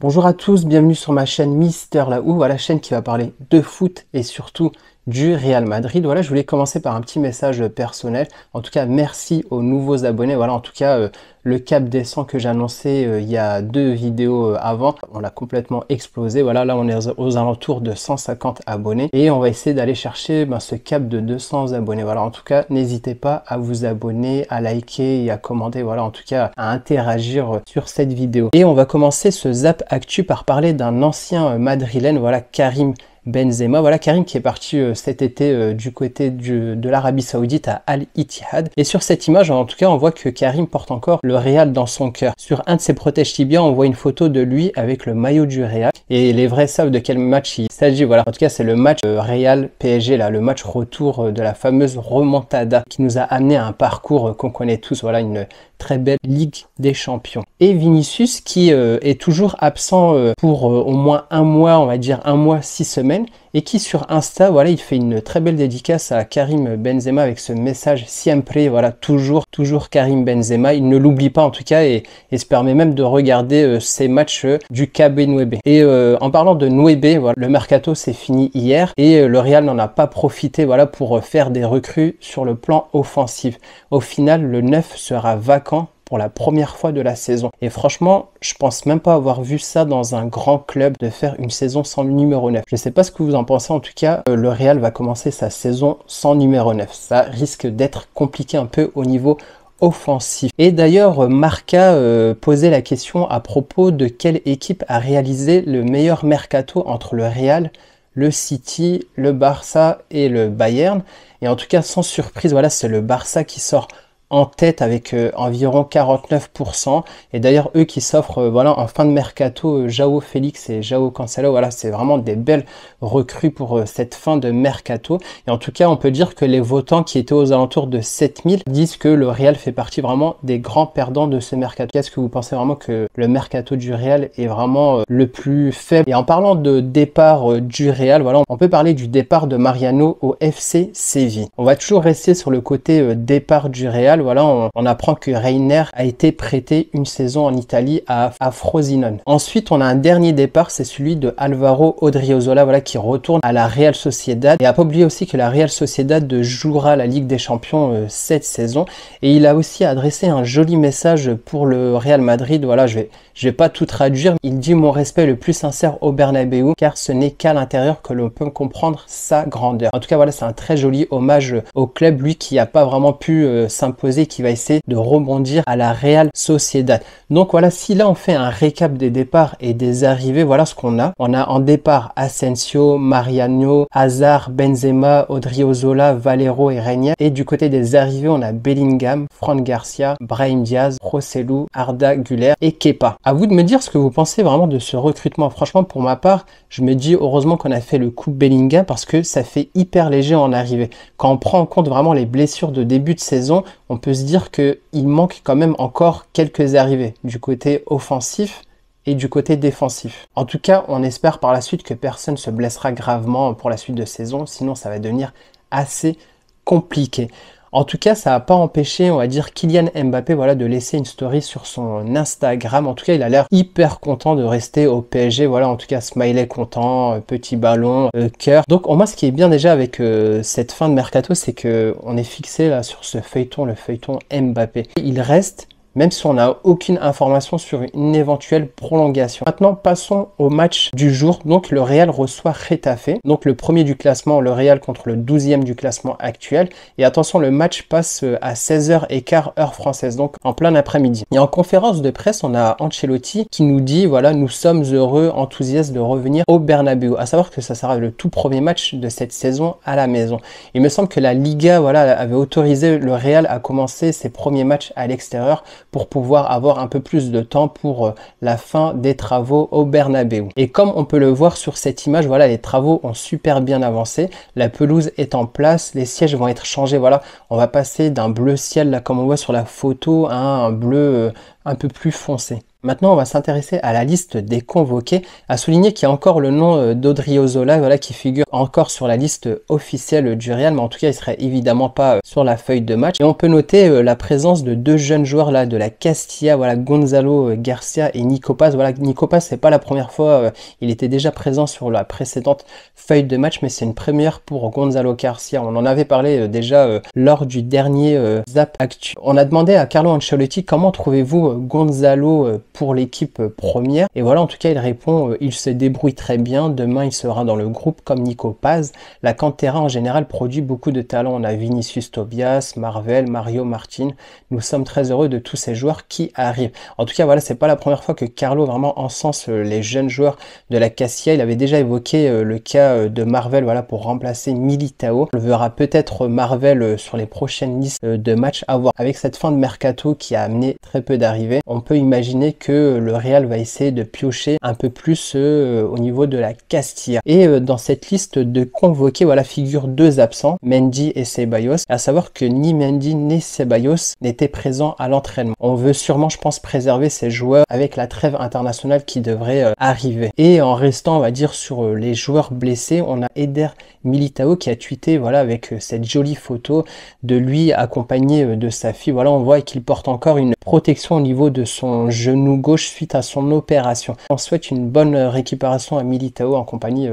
Bonjour à tous, bienvenue sur ma chaîne Mister Lahou, la chaîne qui va parler de foot et surtout du Real Madrid. Voilà, je voulais commencer par un petit message personnel. En tout cas, merci aux nouveaux abonnés. Voilà, en tout cas, le cap des 100 que j'ai annoncé il y a 2 vidéos avant, on a complètement explosé. Voilà, là, on est aux alentours de 150 abonnés et on va essayer d'aller chercher ce cap de 200 abonnés. Voilà, en tout cas, n'hésitez pas à vous abonner, à liker et à commenter. Voilà, en tout cas, à interagir sur cette vidéo. Et on va commencer ce Zap Actu par parler d'un ancien madrilène, voilà, Karim Benzema. Voilà, Karim qui est parti cet été du côté de l'Arabie Saoudite à Al Ittihad. Et sur cette image, en tout cas, on voit que Karim porte encore le Real dans son cœur. Sur un de ses protèges tibias, on voit une photo de lui avec le maillot du Real. Et les vrais savent de quel match il s'agit. Voilà, en tout cas, c'est le match Real PSG, là, le match retour de la fameuse remontada qui nous a amené à un parcours qu'on connaît tous. Voilà, une très belle Ligue des Champions. Et Vinicius qui est toujours absent pour au moins un mois, on va dire un mois, 6 semaines, et qui sur Insta, voilà, il fait une très belle dédicace à Karim Benzema avec ce message siempre, voilà, toujours Karim Benzema. Il ne l'oublie pas en tout cas et se permet même de regarder ces matchs du KB Nueve. Et en parlant de Nueve, voilà, le mercato s'est fini hier et le Real n'en a pas profité, voilà, pour faire des recrues sur le plan offensif. Au final, le 9 sera vacant pour la première fois de la saison. Et franchement, je pense même pas avoir vu ça dans un grand club de faire une saison sans numéro 9. Je sais pas ce que vous en pensez, en tout cas, le Real va commencer sa saison sans numéro 9. Ça risque d'être compliqué un peu au niveau offensif. Et d'ailleurs, Marca posait la question à propos de quelle équipe a réalisé le meilleur mercato entre le Real, le City, le Barça et le Bayern. Et en tout cas, sans surprise, voilà, c'est le Barça qui sort en tête avec environ 49%. Et d'ailleurs, eux qui s'offrent voilà, en fin de mercato, João Félix et João Cancelo, voilà, c'est vraiment des belles recrues pour cette fin de mercato. Et en tout cas, on peut dire que les votants qui étaient aux alentours de 7000 disent que le Real fait partie vraiment des grands perdants de ce mercato. Est-ce que vous pensez vraiment que le mercato du Real est vraiment le plus faible? Et en parlant de départ du Real, voilà, on peut parler du départ de Mariano au FC Séville. On va toujours rester sur le côté départ du Real. Voilà, on apprend que Reiner a été prêté une saison en Italie à Frosinone. Ensuite, on a un dernier départ, c'est celui de Alvaro Odriozola, voilà, qui retourne à la Real Sociedad. Et à pas oublier aussi que la Real Sociedad jouera la Ligue des Champions cette saison. Et il a aussi adressé un joli message pour le Real Madrid. Voilà, je vais pas tout traduire. Il dit: mon respect le plus sincère au Bernabéu, car ce n'est qu'à l'intérieur que l'on peut comprendre sa grandeur. En tout cas, voilà, c'est un très joli hommage au club, lui qui n'a pas vraiment pu s'imposer, qui va essayer de rebondir à la Real Sociedad. Donc voilà, si là on fait un récap des départs et des arrivées, voilà ce qu'on a. On a en départ Asensio, Mariano, Hazard, Benzema, Odriozola, Valero et Reinier. Et du côté des arrivées, on a Bellingham, Fran Garcia, Brahim Diaz, Rossellou, Arda Güler et Kepa. À vous de me dire ce que vous pensez vraiment de ce recrutement. Franchement, pour ma part, je me dis heureusement qu'on a fait le coup Bellingham parce que ça fait hyper léger en arrivée. Quand on prend en compte vraiment les blessures de début de saison, on peut se dire qu'il manque quand même encore quelques arrivées du côté offensif et du côté défensif. En tout cas, on espère par la suite que personne ne se blessera gravement pour la suite de saison, sinon ça va devenir assez compliqué. En tout cas, ça n'a pas empêché, on va dire, Kylian Mbappé, voilà, de laisser une story sur son Instagram. En tout cas, il a l'air hyper content de rester au PSG. Voilà, en tout cas, smiley content, petit ballon, cœur. Donc, moi, ce qui est bien déjà avec cette fin de mercato, c'est qu'on est fixé là sur ce feuilleton, le feuilleton Mbappé. Il reste, même si on n'a aucune information sur une éventuelle prolongation. Maintenant, passons au match du jour. Donc, le Real reçoit Getafe. Donc, le premier du classement, le Real contre le 12e du classement actuel. Et attention, le match passe à 16h15 heure française, donc en plein après-midi. Et en conférence de presse, on a Ancelotti qui nous dit, voilà, nous sommes heureux, enthousiastes de revenir au Bernabéu. À savoir que ça sera le tout premier match de cette saison à la maison. Il me semble que la Liga, voilà, avait autorisé le Real à commencer ses premiers matchs à l'extérieur pour pouvoir avoir un peu plus de temps pour la fin des travaux au Bernabéu. Et comme on peut le voir sur cette image, voilà, les travaux ont super bien avancé. La pelouse est en place, les sièges vont être changés. Voilà, on va passer d'un bleu ciel, là, comme on voit sur la photo, à un bleu un peu plus foncé. Maintenant, on va s'intéresser à la liste des convoqués. À souligner qu'il y a encore le nom d'Odriozola, voilà, qui figure encore sur la liste officielle du Real, mais en tout cas, il serait évidemment pas sur la feuille de match. Et on peut noter la présence de deux jeunes joueurs là de la Castilla, voilà, Gonzalo Garcia et Nico Paz. Voilà, Nico Paz, c'est pas la première fois, il était déjà présent sur la précédente feuille de match, mais c'est une première pour Gonzalo Garcia. On en avait parlé déjà lors du dernier Zap Actu. On a demandé à Carlo Ancelotti comment trouvez-vous Gonzalo pour l'équipe première, et voilà, en tout cas il répond il se débrouille très bien, demain il sera dans le groupe comme Nico Paz. La Cantera en général produit beaucoup de talents, on a Vinicius Tobias, Marvel, Mario Martin, nous sommes très heureux de tous ces joueurs qui arrivent. En tout cas voilà, c'est pas la première fois que Carlo vraiment encense les jeunes joueurs de la Castilla. Il avait déjà évoqué le cas de Marvel, voilà, pour remplacer Militao. On le verra peut-être Marvel sur les prochaines listes de matchs à voir. Avec cette fin de mercato qui a amené très peu d'arrivées, on peut imaginer que le Real va essayer de piocher un peu plus au niveau de la Castilla. Et dans cette liste de convoqués, voilà, figurent deux absents, Mendy et Ceballos. À savoir que ni Mendy ni Ceballos n'étaient présents à l'entraînement. On veut sûrement, je pense, préserver ces joueurs avec la trêve internationale qui devrait arriver. Et en restant, on va dire, sur les joueurs blessés, on a Eder Militao qui a tweeté, voilà, avec cette jolie photo de lui accompagné de sa fille. Voilà, on voit qu'il porte encore une protection au niveau de son genou gauche suite à son opération. On souhaite une bonne récupération à Militao en compagnie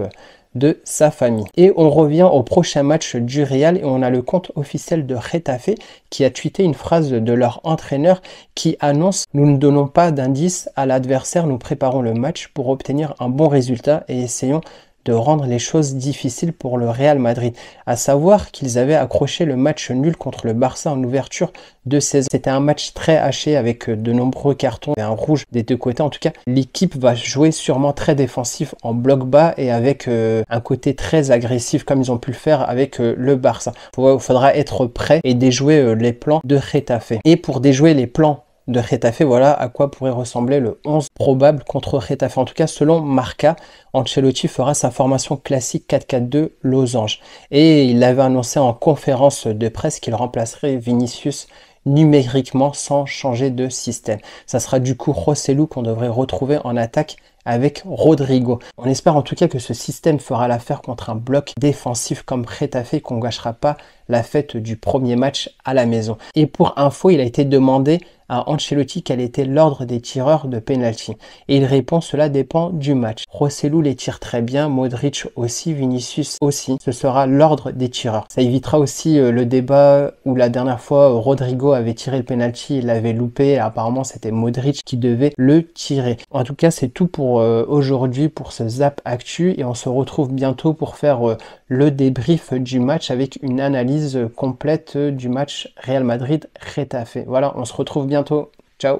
de sa famille. Et on revient au prochain match du Real et on a le compte officiel de Getafe qui a tweeté une phrase de leur entraîneur qui annonce: nous ne donnons pas d'indice à l'adversaire, nous préparons le match pour obtenir un bon résultat et essayons de rendre les choses difficiles pour le Real Madrid. À savoir qu'ils avaient accroché le match nul contre le Barça en ouverture de saison. C'était un match très haché avec de nombreux cartons et un rouge des deux côtés. En tout cas, l'équipe va jouer sûrement très défensif en bloc bas et avec un côté très agressif comme ils ont pu le faire avec le Barça. Il faudra être prêt et déjouer les plans de Getafe. Et pour déjouer les plans de Getafe, voilà à quoi pourrait ressembler le 11 probable contre Getafe. En tout cas, selon Marca, Ancelotti fera sa formation classique 4-4-2 losange. Et il avait annoncé en conférence de presse qu'il remplacerait Vinicius numériquement sans changer de système. Ça sera du coup Joselu qu'on devrait retrouver en attaque avec Rodrigo. On espère en tout cas que ce système fera l'affaire contre un bloc défensif comme Getafe, qu'on ne gâchera pas la fête du premier match à la maison. Et pour info, il a été demandé à Ancelotti quel était l'ordre des tireurs de penalty. Et il répond: cela dépend du match. Joselu les tire très bien, Modric aussi, Vinicius aussi. Ce sera l'ordre des tireurs. Ça évitera aussi le débat où la dernière fois Rodrigo avait tiré le penalty, il l'avait loupé et apparemment c'était Modric qui devait le tirer. En tout cas, c'est tout pour aujourd'hui pour ce Zap Actu et on se retrouve bientôt pour faire le débrief du match avec une analyse complète du match Real Madrid-Getafe. Voilà, on se retrouve bientôt. Ciao!